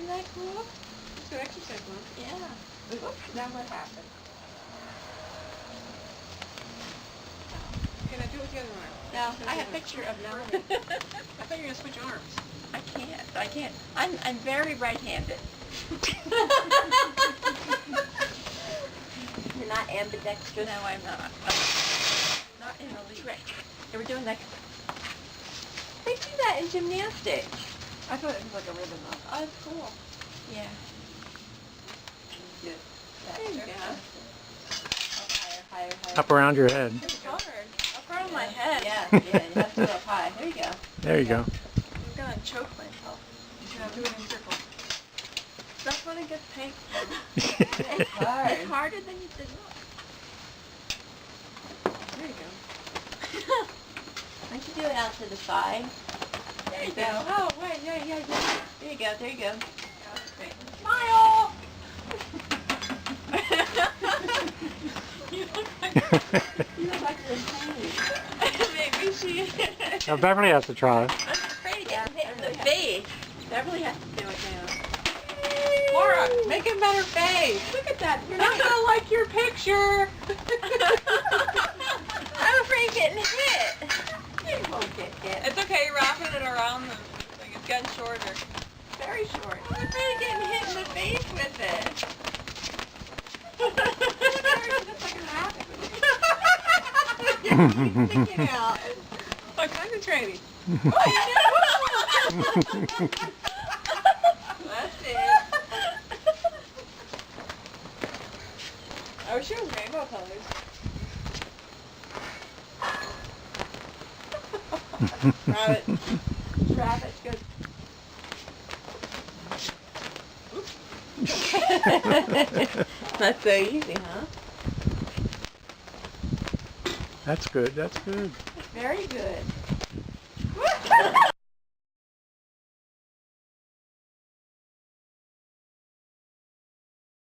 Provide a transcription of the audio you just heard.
Isn't that cool? It's good exercise, Mom. Yeah. Oops, now what happened? Okay, now do it with the other arm. No, Do it I with have a the picture of Melanie. other one. I thought you were going to switch arms. I can't. I'm very right-handed. You're not ambidextrous? No, I'm not. Not in the least. They were doing that. They do that in gymnastics. I thought it was like a rhythm though. Oh, that's cool. Yeah. Good. There you go. Higher. Up around your head. It's hard. Up around my head. Yeah, you have to go up high. There you go. There you go. I'm gonna choke myself. You should do it in circles. That's when it gets painful. It's hard. It's harder than you think. There you go. Why don't you do it out to the side? There you go. Oh, wait, yeah. There you go. There you go. Okay. Smile! You look like you're in pain. Maybe she... Now Beverly has to try. I'm afraid to get hit in the face. Beverly has to do it now. Laura, make a better face. Look at that. You're not going to like your picture. I'm afraid of getting hit. You won't get hit. It's okay. You're wrapping it around the... Like it's getting shorter. Very short. I'm afraid of getting hit in the face with it. Sticking out. What kind of training? I know. That's it. I wish it was rainbow colors. Rabbit, good. Not so easy, huh? That's good. That's good. Very good.